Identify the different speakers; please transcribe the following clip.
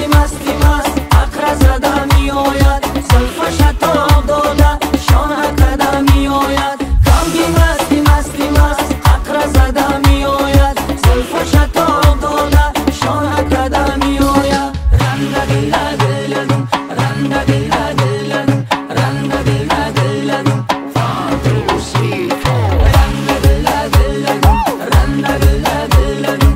Speaker 1: مستی مست عقر زده می آید زلفش تاب داده شانه کده می آید کمبی مستی مست عقر زده می آید زلفش تاب داده شانه کده می آید رنده دل دلدم رنده دل دلدم رنده دل دلدم فاتو سویت رنده دل دلدم رنده دل دلدم